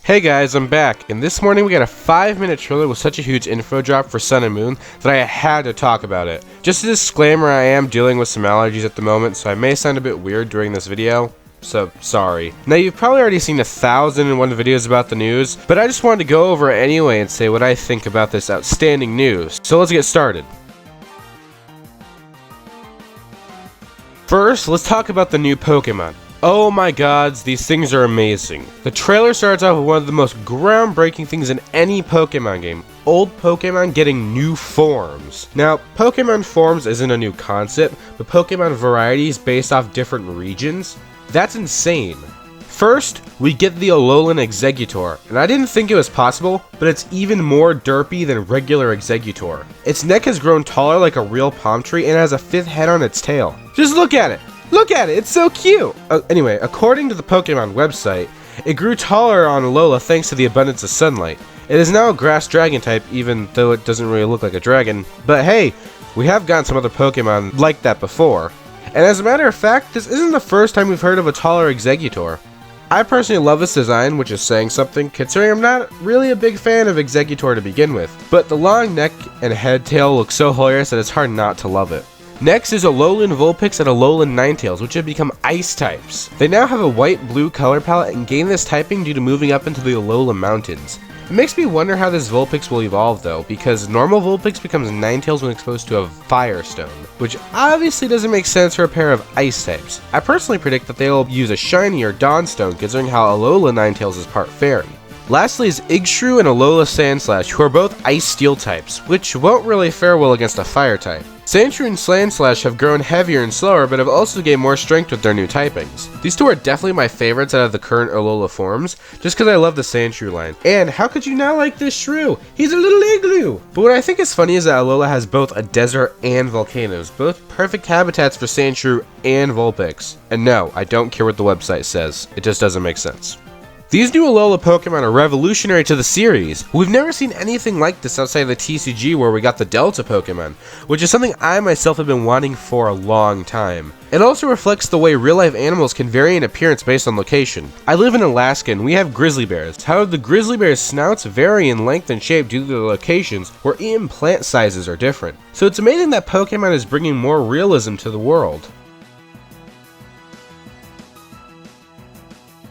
Hey guys, I'm back, and this morning we got a 5-minute trailer with such a huge info drop for Sun and Moon that I had to talk about it. Just a disclaimer, I am dealing with some allergies at the moment, so I may sound a bit weird during this video, so sorry. Now you've probably already seen 1,001 videos about the news, but I just wanted to go over it anyway and say what I think about this outstanding news. So let's get started. First, let's talk about the new Pokémon. Oh my gods, these things are amazing. The trailer starts off with one of the most groundbreaking things in any Pokemon game. Old Pokemon getting new forms. Now, Pokemon forms isn't a new concept, but Pokemon varieties based off different regions? That's insane. First, we get the Alola and Exeggutor, and I didn't think it was possible, but it's even more derpy than regular Exeggutor. Its neck has grown taller like a real palm tree and has a 5th head on its tail. Just look at it! Look at it, it's so cute! Anyway, according to the Pokemon website, it grew taller on Alola thanks to the abundance of sunlight. It is now a grass dragon type, even though it doesn't really look like a dragon. But hey, we have gotten some other Pokemon like that before. And as a matter of fact, this isn't the first time we've heard of a taller Exeggutor. I personally love this design, which is saying something, considering I'm not really a big fan of Exeggutor to begin with. But the long neck and head tail look so hilarious that it's hard not to love it. Next is Alola and Vulpix and Alola Ninetales, which have become ice types. They now have a white-blue color palette and gain this typing due to moving up into the Alola Mountains. It makes me wonder how this Vulpix will evolve though, because normal Vulpix becomes Ninetales when exposed to a Firestone, which obviously doesn't make sense for a pair of ice types. I personally predict that they will use a shiny or Dawnstone, considering how Alola Ninetales is part fairy. Lastly is Exeggutor and Alola Sandslash, who are both ice-steel types, which won't really fare well against a fire type. Sandshrew and Sandslash have grown heavier and slower, but have also gained more strength with their new typings. These two are definitely my favorites out of the current Alola forms, just because I love the Sandshrew line. And how could you not like this shrew? He's a little igloo! But what I think is funny is that Alola has both a desert and volcanoes, both perfect habitats for Sandshrew and Vulpix. And no, I don't care what the website says, it just doesn't make sense. These new Alola Pokemon are revolutionary to the series. We've never seen anything like this outside of the TCG where we got the Delta Pokemon, which is something I myself have been wanting for a long time. It also reflects the way real-life animals can vary in appearance based on location. I live in Alaska and we have grizzly bears. However, the grizzly bears' snouts vary in length and shape due to their locations, where even plant sizes are different. So it's amazing that Pokemon is bringing more realism to the world.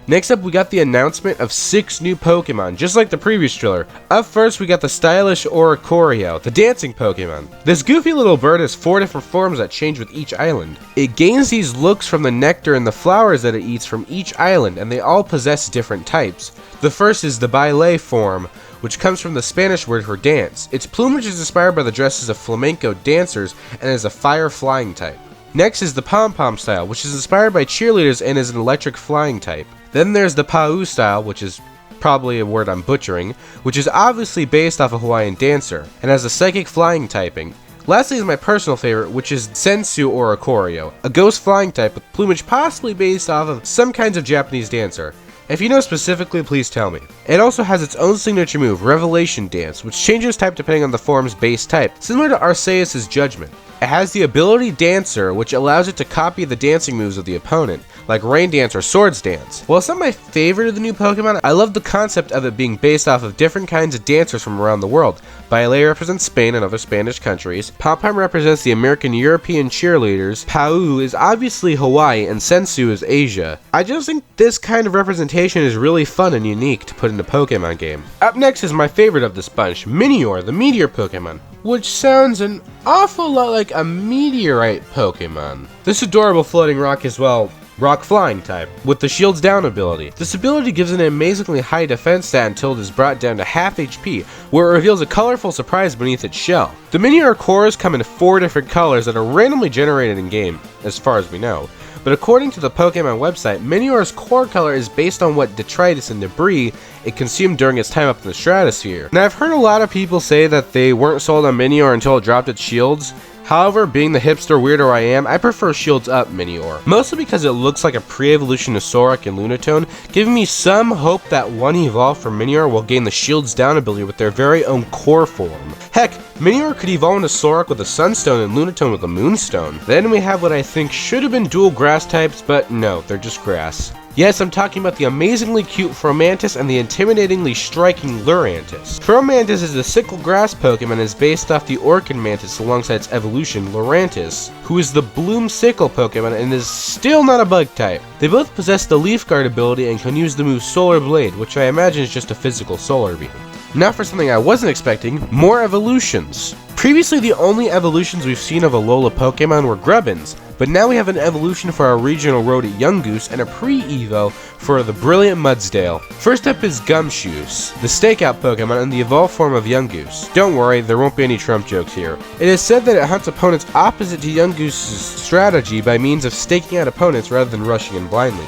Next up, we got the announcement of 6 new Pokemon, just like the previous trailer. Up first, we got the stylish Oricorio, the dancing Pokemon. This goofy little bird has 4 different forms that change with each island. It gains these looks from the nectar and the flowers that it eats from each island, and they all possess different types. The first is the baile form, which comes from the Spanish word for dance. Its plumage is inspired by the dresses of flamenco dancers and is a fire flying type. Next is the pom-pom style, which is inspired by cheerleaders and is an electric flying type. Then there's the Pau style, which is probably a word I'm butchering, which is obviously based off a Hawaiian dancer, and has a psychic flying typing. Lastly is my personal favorite, which is Sandshrew or Oricorio, a ghost flying type with plumage possibly based off of some kinds of Japanese dancer. If you know specifically, please tell me. It also has its own signature move, Revelation Dance, which changes type depending on the form's base type, similar to Arceus' Judgment. It has the ability Dancer, which allows it to copy the dancing moves of the opponent, like Rain Dance or Swords Dance. While it's not my favorite of the new Pokemon, I love the concept of it being based off of different kinds of dancers from around the world. Baile represents Spain and other Spanish countries, Pom-Pom represents the American European cheerleaders, Pau is obviously Hawaii, and Sandshrew is Asia. I just think this kind of representation is really fun and unique to put in a Pokemon game. Up next is my favorite of this bunch, Minior, the Meteor Pokemon, which sounds an awful lot like a meteorite Pokemon. This adorable floating rock is, well, rock flying type, with the shields down ability. This ability gives an amazingly high defense stat until it is brought down to half HP, where it reveals a colorful surprise beneath its shell. The Minior cores come in 4 different colors that are randomly generated in game, as far as we know. But according to the Pokemon website, Minior's core color is based on what detritus and debris it consumed during its time up in the stratosphere. Now, I've heard a lot of people say that they weren't sold on Minior until it dropped its shields. However, being the hipster weirdo I am, I prefer Shields Up Minior, mostly because it looks like a pre-evolution of Solrock and Lunatone, giving me some hope that one evolved from Minior will gain the Shields Down ability with their very own core form. Heck, Minior could evolve into Solrock with a Sunstone and Lunatone with a Moonstone. Then we have what I think should have been dual grass types, but no, they're just grass. Yes, I'm talking about the amazingly cute Fromantis and the intimidatingly striking Lurantis. Fromantis is a sickle grass Pokemon and is based off the Orchid Mantis alongside its evolution, Lurantis, who is the Bloom Sickle Pokemon and is still not a bug type. They both possess the Leaf Guard ability and can use the move Solar Blade, which I imagine is just a physical Solar Beam. Now for something I wasn't expecting, more evolutions. Previously, the only evolutions we've seen of Alola Pokemon were Grubbins, but now we have an evolution for our regional rodent Yungoos and a pre-evo for the brilliant Mudsdale. First up is Gumshoos, the stakeout Pokemon and the evolved form of Yungoos. Don't worry, there won't be any Trump jokes here. It is said that it hunts opponents opposite to Yungoos' strategy by means of staking out opponents rather than rushing in blindly.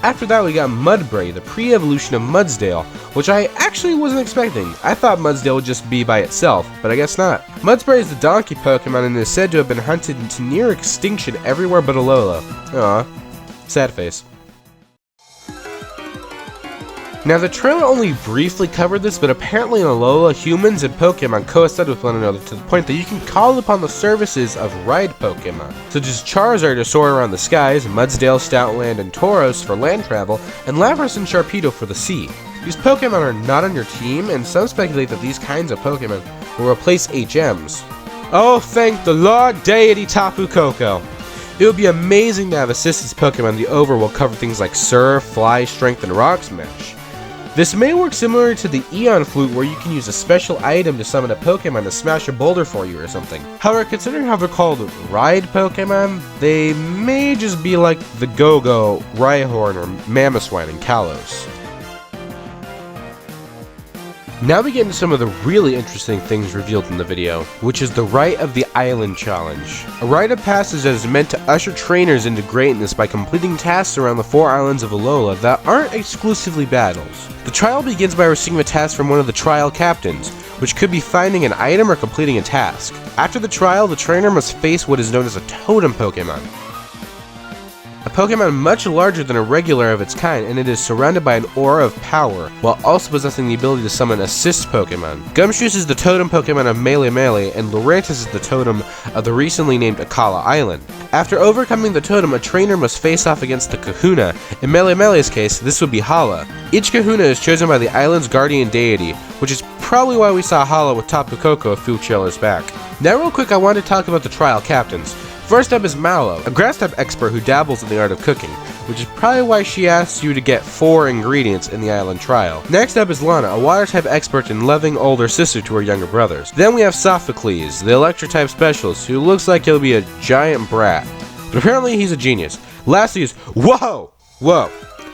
After that, we got Mudbray, the pre-evolution of Mudsdale, which I actually wasn't expecting. I thought Mudsdale would just be by itself, but I guess not. Mudspray is the donkey Pokemon and is said to have been hunted to near extinction everywhere but Alola. Aww. Sad face. Now, the trailer only briefly covered this, but apparently in Alola, humans and Pokemon coincide with one another to the point that you can call upon the services of ride Pokemon, such as Charizard to soar around the skies, Mudsdale, Stoutland, and Tauros for land travel, and Lapras and Sharpedo for the sea. These Pokemon are not on your team, and some speculate that these kinds of Pokemon will replace HMs. Oh, thank the Lord Deity Tapu Koko! It would be amazing to have assistance Pokemon in the overworld cover things like Surf, Fly, Strength, and Rock Smash. This may work similar to the Eon Flute where you can use a special item to summon a Pokemon to smash a boulder for you or something. However, considering how they're called ride Pokemon, they may just be like the Go-Go, Rhyhorn, or Mamoswine in Kalos. Now we get into some of the really interesting things revealed in the video, which is the Rite of the Island Challenge. A rite of passage that is meant to usher trainers into greatness by completing tasks around the 4 islands of Alola that aren't exclusively battles. The trial begins by receiving a task from one of the trial captains, which could be finding an item or completing a task. After the trial, the trainer must face what is known as a totem Pokemon. A Pokemon much larger than a regular of its kind, and it is surrounded by an aura of power, while also possessing the ability to summon assist Pokemon. Gumshoos is the totem Pokemon of Melee, and Lurantis is the totem of the recently named Akala Island. After overcoming the totem, a trainer must face off against the Kahuna. In Melee's case, this would be Hala. Each Kahuna is chosen by the island's guardian deity, which is probably why we saw Hala with Tapu Koko a few trailers back. Now real quick, I want to talk about the trial captains. First up is Mallow, a grass-type expert who dabbles in the art of cooking, which is probably why she asks you to get 4 ingredients in the island trial. Next up is Lana, a water-type expert and loving older sister to her younger brothers. Then we have Sophocles, the electric-type specialist, who looks like he'll be a giant brat, but apparently he's a genius. Lastly is, whoa!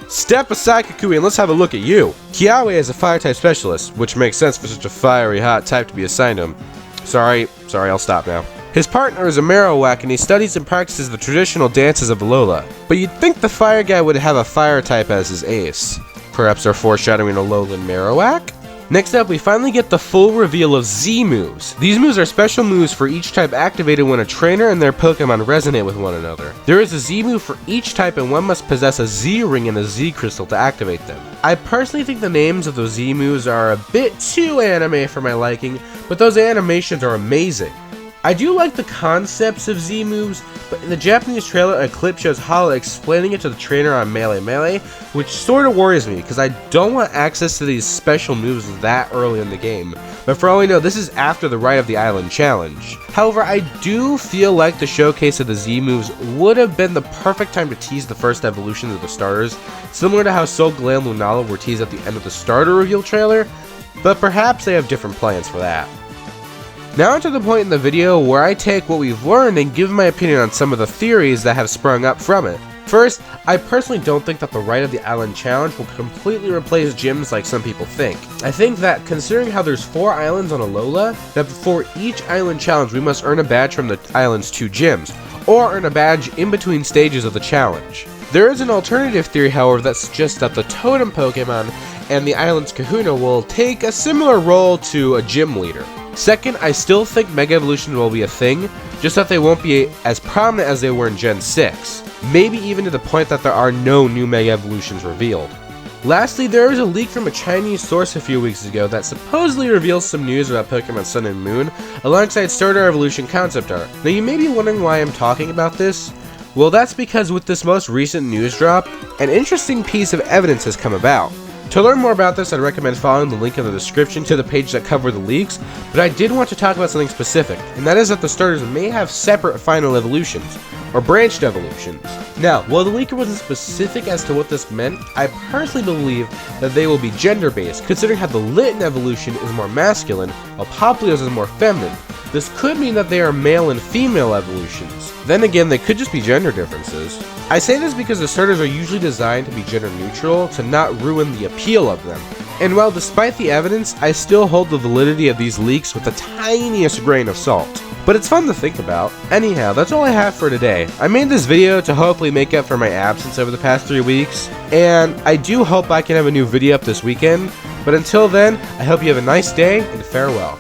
Step aside, Kukui, and let's have a look at you! Kiawe is a fire-type specialist, which makes sense for such a fiery, hot type to be assigned to him. Sorry, I'll stop now. His partner is a Marowak, and he studies and practices the traditional dances of Alola. But you'd think the fire guy would have a fire type as his ace. Perhaps they're foreshadowing Alolan Marowak? Next up, we finally get the full reveal of Z moves. These moves are special moves for each type activated when a trainer and their Pokemon resonate with one another. There is a Z move for each type, and one must possess a Z ring and a Z crystal to activate them. I personally think the names of those Z moves are a bit too anime for my liking, but those animations are amazing. I do like the concepts of Z moves, but in the Japanese trailer, a clip shows Hala explaining it to the trainer on Melee, which sort of worries me, because I don't want access to these special moves that early in the game. But for all we know, this is after the Rite of the Island Challenge. However, I do feel like the showcase of the Z moves would have been the perfect time to tease the first evolutions of the starters, similar to how Solgaleo and Lunala were teased at the end of the starter reveal trailer, but perhaps they have different plans for that. Now onto the point in the video where I take what we've learned and give my opinion on some of the theories that have sprung up from it. First, I personally don't think that the Rite of the Island Challenge will completely replace gyms like some people think. I think that, considering how there's 4 islands on Alola, that before each island challenge we must earn a badge from the island's 2 gyms, or earn a badge in between stages of the challenge. There is an alternative theory, however, that suggests that the totem Pokemon and the island's Kahuna will take a similar role to a gym leader. Second, I still think Mega Evolution will be a thing, just that they won't be as prominent as they were in Gen 6. Maybe even to the point that there are no new Mega Evolutions revealed. Lastly, there was a leak from a Chinese source a few weeks ago that supposedly reveals some news about Pokemon Sun and Moon, alongside Starter Evolution concept art. Now you may be wondering why I'm talking about this. Well, that's because with this most recent news drop, an interesting piece of evidence has come about. To learn more about this, I'd recommend following the link in the description to the page that cover the leaks, but I did want to talk about something specific, and that is that the starters may have separate final evolutions, or branched evolutions. Now, while the leaker wasn't specific as to what this meant, I personally believe that they will be gender-based, considering how the Litten evolution is more masculine, while Poplio's is more feminine. This could mean that they are male and female evolutions. Then again, they could just be gender differences. I say this because the starters are usually designed to be gender neutral to not ruin the appeal of them. And while despite the evidence, I still hold the validity of these leaks with the tiniest grain of salt. But it's fun to think about. Anyhow, that's all I have for today. I made this video to hopefully make up for my absence over the past 3 weeks, and I do hope I can have a new video up this weekend. But until then, I hope you have a nice day, and farewell.